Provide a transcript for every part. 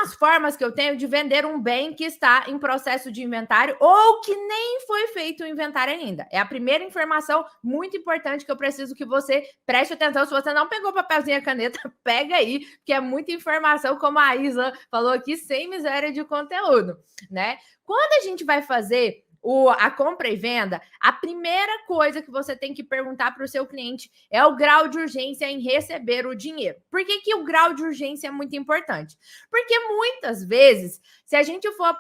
algumas formas que eu tenho de vender um bem que está em processo de inventário ou que nem foi feito o inventário ainda. É a primeira informação muito importante que eu preciso que você preste atenção. Se você não pegou papelzinho e caneta, pega aí, que é muita informação, como a Isa falou aqui, sem miséria de conteúdo, né? Quando a gente vai fazer a compra e venda, a primeira coisa que você tem que perguntar para o seu cliente é o grau de urgência em receber o dinheiro. Por que o grau de urgência é muito importante? Porque muitas vezes, se a gente for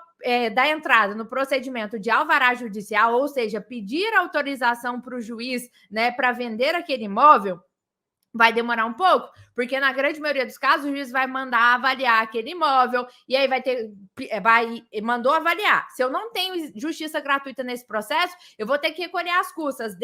dar entrada no procedimento de alvará judicial, ou seja, pedir autorização para o juiz, né, para vender aquele imóvel, vai demorar um pouco, porque na grande maioria dos casos o juiz vai mandar avaliar aquele imóvel e aí mandou avaliar. Se eu não tenho justiça gratuita nesse processo, eu vou ter que recolher as custas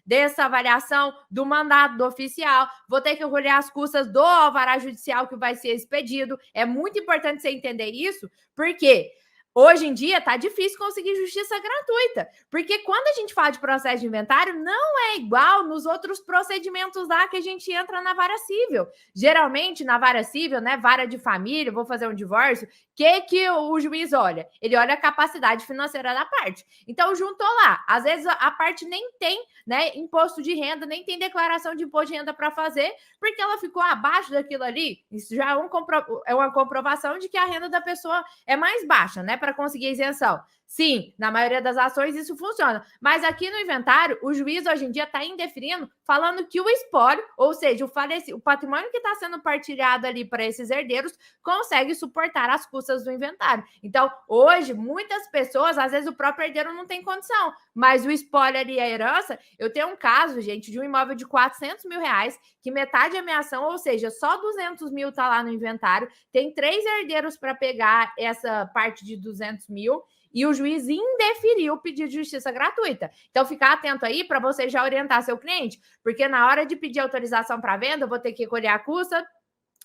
dessa avaliação, do mandado do oficial, vou ter que recolher as custas do alvará judicial que vai ser expedido. É muito importante você entender isso, porque hoje em dia tá difícil conseguir justiça gratuita, porque quando a gente fala de processo de inventário, não é igual nos outros procedimentos lá que a gente entra na vara civil. Geralmente, na vara civil, né, vara de família, vou fazer um divórcio, que o juiz olha? Ele olha a capacidade financeira da parte. Então, juntou lá. Às vezes, a parte nem tem, né, imposto de renda, nem tem declaração de imposto de renda para fazer, porque ela ficou abaixo daquilo ali. Isso já é uma comprovação de que a renda da pessoa é mais baixa, né, para conseguir isenção. Sim, na maioria das ações isso funciona. Mas aqui no inventário, o juiz hoje em dia está indeferindo, falando que o espólio, ou seja, o patrimônio que está sendo partilhado ali para esses herdeiros, consegue suportar as custas do inventário. Então, hoje, muitas pessoas, às vezes o próprio herdeiro não tem condição, mas o espólio ali, a herança, eu tenho um caso, gente, de um imóvel de 400 mil reais, que metade é minha ação, ou seja, só 200 mil está lá no inventário, tem 3 herdeiros para pegar essa parte de 200 mil, e o juiz indeferiu o pedido de justiça gratuita. Então, ficar atento aí para você já orientar seu cliente, porque na hora de pedir autorização para venda, eu vou ter que recolher a custa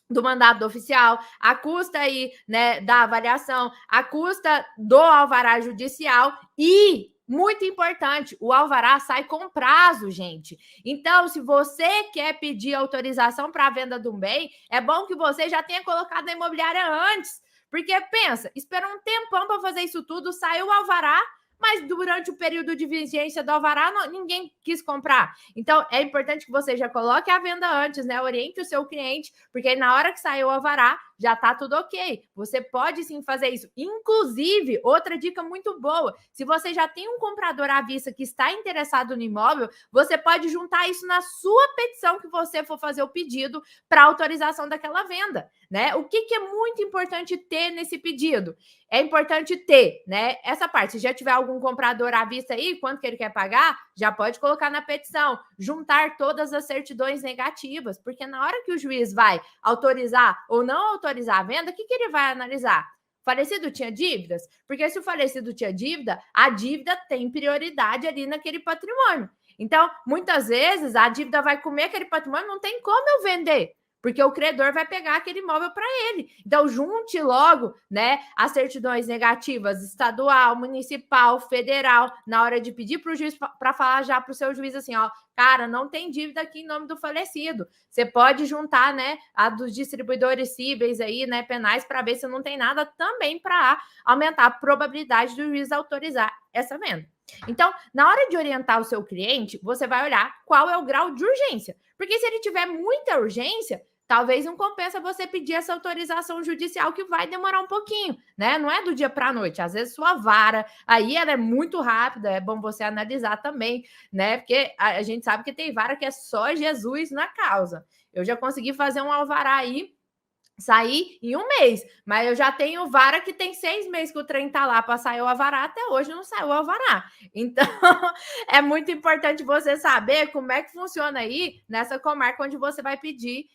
do mandado do oficial, a custa aí, né, da avaliação, a custa do alvará judicial e, muito importante, o alvará sai com prazo, gente. Então, se você quer pedir autorização para a venda de um bem, é bom que você já tenha colocado a imobiliária antes. Porque, pensa, esperou um tempão para fazer isso tudo, saiu o alvará, mas durante o período de vigência do alvará, ninguém quis comprar. Então, é importante que você já coloque a venda antes, né? Oriente o seu cliente, porque aí na hora que saiu o alvará, já tá tudo ok. Você pode sim fazer isso. Inclusive, outra dica muito boa, se você já tem um comprador à vista que está interessado no imóvel, você pode juntar isso na sua petição que você for fazer o pedido para autorização daquela venda, né? O que é muito importante ter nesse pedido? É importante ter, né, essa parte. Se já tiver algum comprador à vista aí, quanto que ele quer pagar, já pode colocar na petição. Juntar todas as certidões negativas, porque na hora que o juiz vai autorizar ou não autorizar a venda, o que ele vai analisar? O falecido tinha dívidas? Porque se o falecido tinha dívida, a dívida tem prioridade ali naquele patrimônio. Então, muitas vezes, a dívida vai comer aquele patrimônio, não tem como eu vender, porque o credor vai pegar aquele imóvel para ele. Então, junte logo, né, as certidões negativas estadual, municipal, federal, na hora de pedir para o juiz, para falar já para o seu juiz assim, ó, cara, não tem dívida aqui em nome do falecido. Você pode juntar, né, a dos distribuidores cíveis aí, né, penais, para ver se não tem nada também para aumentar a probabilidade do juiz autorizar essa venda. Então, na hora de orientar o seu cliente, você vai olhar qual é o grau de urgência. Porque se ele tiver muita urgência, talvez não compensa você pedir essa autorização judicial que vai demorar um pouquinho, né? Não é do dia para a noite. Às vezes sua vara, aí ela é muito rápida, é bom você analisar também, né? Porque a gente sabe que tem vara que é só Jesus na causa. Eu já consegui fazer um alvará aí, sair em um mês, mas eu já tenho vara que tem 6 meses que o trem tá lá para sair o alvará, até hoje não saiu o alvará. Então, é muito importante você saber como é que funciona aí nessa comarca onde você vai pedir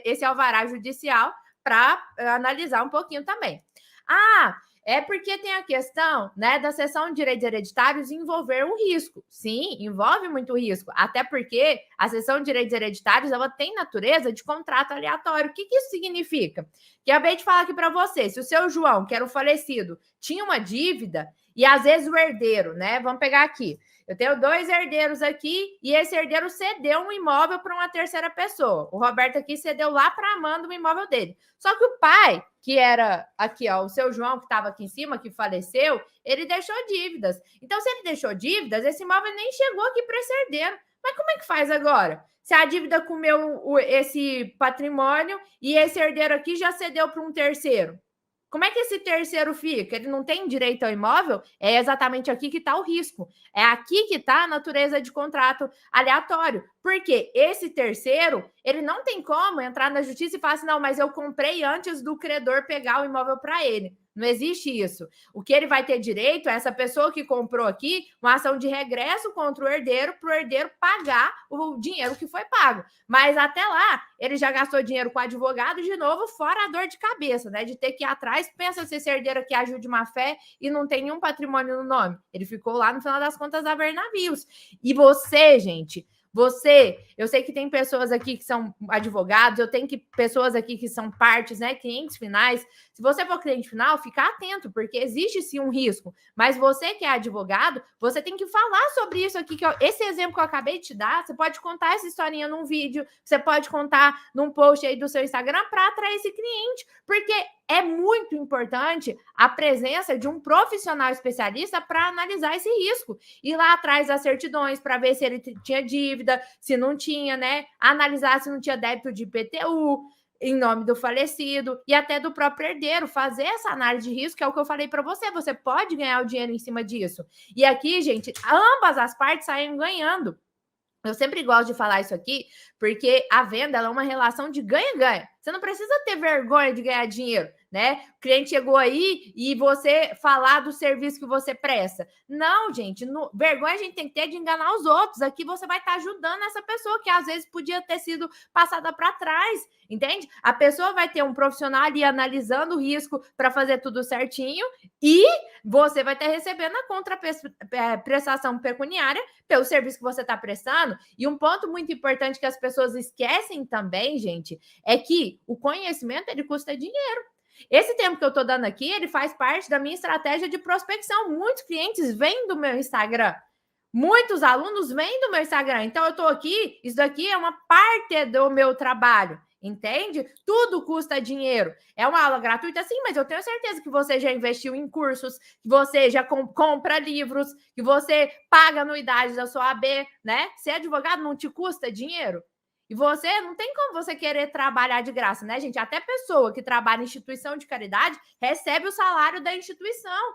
esse alvará judicial para analisar um pouquinho também. É porque tem a questão, né, da cessão de direitos hereditários envolver um risco. Sim, envolve muito risco, até porque a cessão de direitos hereditários ela tem natureza de contrato aleatório. O que isso significa? Que eu acabei de falar aqui para você, se o seu João, que era o falecido, tinha uma dívida, e às vezes o herdeiro, né, vamos pegar aqui, eu tenho 2 herdeiros aqui e esse herdeiro cedeu um imóvel para uma terceira pessoa. O Roberto aqui cedeu lá para a Amanda o imóvel dele. Só que o pai, que era aqui, ó, o seu João, que estava aqui em cima, que faleceu, ele deixou dívidas. Então, se ele deixou dívidas, esse imóvel nem chegou aqui para esse herdeiro. Mas como é que faz agora? Se a dívida comeu esse patrimônio e esse herdeiro aqui já cedeu para um terceiro, como é que esse terceiro fica? Ele não tem direito ao imóvel? É exatamente aqui que está o risco. É aqui que está a natureza de contrato aleatório. Porque esse terceiro, ele não tem como entrar na justiça e falar assim, não, mas eu comprei antes do credor pegar o imóvel para ele. Não existe isso. O que ele vai ter direito é essa pessoa que comprou aqui uma ação de regresso contra o herdeiro para o herdeiro pagar o dinheiro que foi pago. Mas até lá, ele já gastou dinheiro com advogado de novo, fora a dor de cabeça, né? De ter que ir atrás. Pensa se esse herdeiro aqui agiu de má fé e não tem nenhum patrimônio no nome. Ele ficou lá, no final das contas, a ver navios. E você, gente... eu sei que tem pessoas aqui que são advogados, eu tenho pessoas aqui que são partes, né, clientes finais. Se você for cliente final, fica atento, porque existe sim um risco. Mas você que é advogado, você tem que falar sobre isso aqui, esse exemplo que eu acabei de te dar, você pode contar essa historinha num vídeo, você pode contar num post aí do seu Instagram para atrair esse cliente, porque é muito importante a presença de um profissional especialista para analisar esse risco. Ir lá atrás das certidões para ver se ele tinha dívida, se não tinha, né? Analisar se não tinha débito de IPTU em nome do falecido e até do próprio herdeiro, fazer essa análise de risco, que é o que eu falei para você, você pode ganhar o dinheiro em cima disso. E aqui, gente, ambas as partes saem ganhando. Eu sempre gosto de falar isso aqui, porque a venda ela é uma relação de ganha-ganha. Você não precisa ter vergonha de ganhar dinheiro, né? O cliente chegou aí e você falar do serviço que você presta. Não, gente, vergonha a gente tem que ter de enganar os outros. Aqui você vai estar ajudando essa pessoa que às vezes podia ter sido passada para trás, entende? A pessoa vai ter um profissional ali analisando o risco para fazer tudo certinho e você vai estar recebendo a contraprestação pecuniária pelo serviço que você está prestando. E um ponto muito importante que as pessoas esquecem também, gente, é que o conhecimento, ele custa dinheiro. Esse tempo que eu estou dando aqui, ele faz parte da minha estratégia de prospecção. Muitos clientes vêm do meu Instagram. Muitos alunos vêm do meu Instagram. Então, eu estou aqui, isso daqui é uma parte do meu trabalho. Entende? Tudo custa dinheiro. É uma aula gratuita, sim, mas eu tenho certeza que você já investiu em cursos, que você já compra livros, que você paga anuidade da sua AB, né? Ser advogado não te custa dinheiro? E você, não tem como você querer trabalhar de graça, né, gente? Até pessoa que trabalha em instituição de caridade recebe o salário da instituição.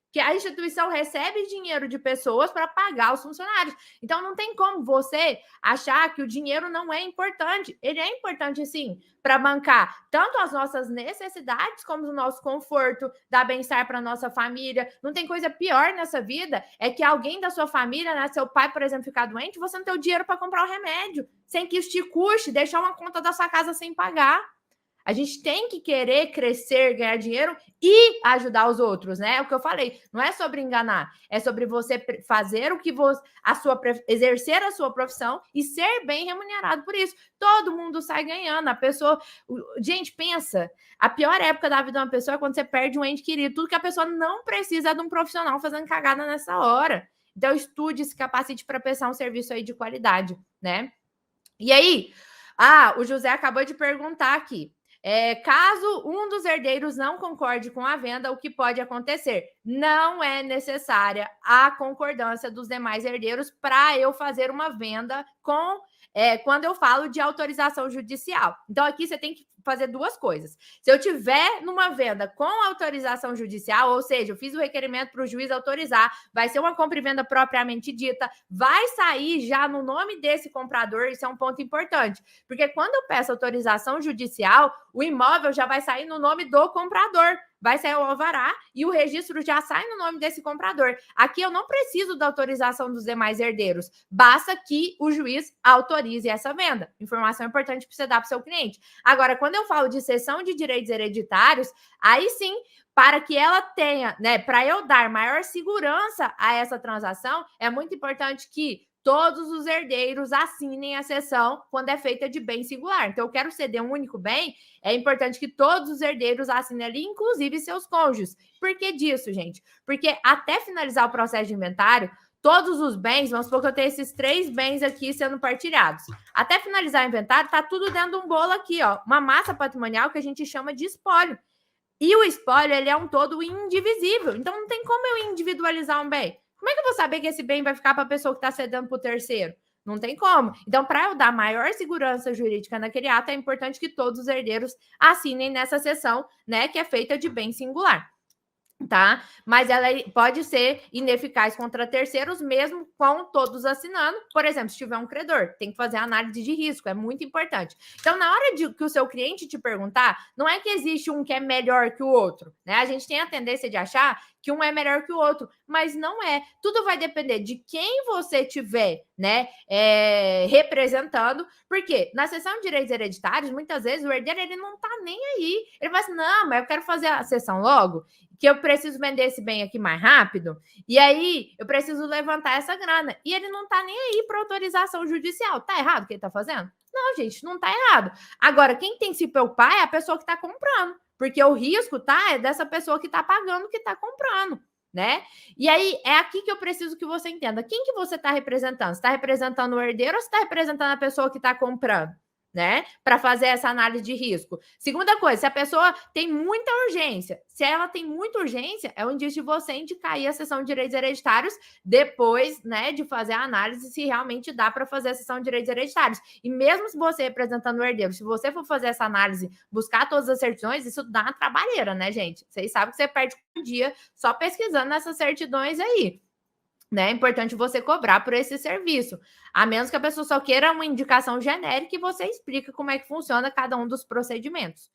Que a instituição recebe dinheiro de pessoas para pagar os funcionários. Então, não tem como você achar que o dinheiro não é importante. Ele é importante, sim, para bancar tanto as nossas necessidades como o nosso conforto, dar bem-estar para a nossa família. Não tem coisa pior nessa vida, é que alguém da sua família, né, seu pai, por exemplo, ficar doente, você não tem o dinheiro para comprar o remédio, sem que isso te custe, deixar uma conta da sua casa sem pagar. A gente tem que querer crescer, ganhar dinheiro e ajudar os outros, né? É o que eu falei, não é sobre enganar, é sobre você fazer o que você, exercer a sua profissão e ser bem remunerado por isso. Todo mundo sai ganhando, a pessoa... Gente, pensa, a pior época da vida de uma pessoa é quando você perde um ente querido, tudo que a pessoa não precisa é de um profissional fazendo cagada nessa hora. Então, estude, se capacite para prestar um serviço aí de qualidade, né? E aí, o José acabou de perguntar aqui. Caso um dos herdeiros não concorde com a venda, o que pode acontecer? Não é necessária a concordância dos demais herdeiros para eu fazer uma venda quando eu falo de autorização judicial. Então, aqui você tem que fazer duas coisas. Se eu tiver numa venda com autorização judicial, ou seja, eu fiz o requerimento para o juiz autorizar, vai ser uma compra e venda propriamente dita, vai sair já no nome desse comprador, isso é um ponto importante, porque quando eu peço autorização judicial, o imóvel já vai sair no nome do comprador, vai sair o alvará e o registro já sai no nome desse comprador. Aqui eu não preciso da autorização dos demais herdeiros, basta que o juiz autorize essa venda. Informação importante para você dar para o seu cliente. Agora, quando eu falo de cessão de direitos hereditários, aí sim, para que ela tenha, né, para eu dar maior segurança a essa transação, é muito importante que todos os herdeiros assinem a cessão quando é feita de bem singular. Então, eu quero ceder um único bem, é importante que todos os herdeiros assinem ali, inclusive seus cônjuges. Por que disso, gente? Porque até finalizar o processo de inventário, todos os bens, vamos supor que eu tenho esses 3 bens aqui sendo partilhados. Até finalizar o inventário, tá tudo dentro de um bolo aqui, ó, uma massa patrimonial que a gente chama de espólio. E o espólio, ele é um todo indivisível, então não tem como eu individualizar um bem. Como é que eu vou saber que esse bem vai ficar para a pessoa que está cedendo para o terceiro? Não tem como. Então, para eu dar maior segurança jurídica naquele ato, é importante que todos os herdeiros assinem nessa seção, né, que é feita de bem singular. Tá? Mas ela pode ser ineficaz contra terceiros, mesmo com todos assinando. Por exemplo, se tiver um credor, tem que fazer análise de risco, é muito importante. Então, na hora que o seu cliente te perguntar, não é que existe um que é melhor que o outro, né? A gente tem a tendência de achar que um é melhor que o outro, mas não é. Tudo vai depender de quem você tiver, né, representando, porque na seção de direitos hereditários, muitas vezes o herdeiro ele não tá nem aí. Ele vai assim, não, mas eu quero fazer a sessão logo, que eu preciso vender esse bem aqui mais rápido, e aí eu preciso levantar essa grana. E ele não tá nem aí para autorização judicial. Tá errado o que ele tá fazendo? Não, gente, não tá errado. Agora, quem tem que se preocupar é a pessoa que tá comprando, porque o risco, tá, é dessa pessoa que tá pagando, que tá comprando, né? E aí, é aqui que eu preciso que você entenda. Quem que você tá representando? Você tá representando o herdeiro ou você tá representando a pessoa que tá comprando? Né? Para fazer essa análise de risco. Segunda coisa, se a pessoa tem muita urgência, se ela tem muita urgência, é um indício de você indicar aí a sessão de direitos hereditários depois, né, de fazer a análise se realmente dá para fazer a sessão de direitos hereditários. E mesmo se você representando o herdeiro, se você for fazer essa análise, buscar todas as certidões, isso dá uma trabalheira, né, gente? Vocês sabem que você perde um dia só pesquisando essas certidões aí. Né? É importante você cobrar por esse serviço, a menos que a pessoa só queira uma indicação genérica e você explica como é que funciona cada um dos procedimentos.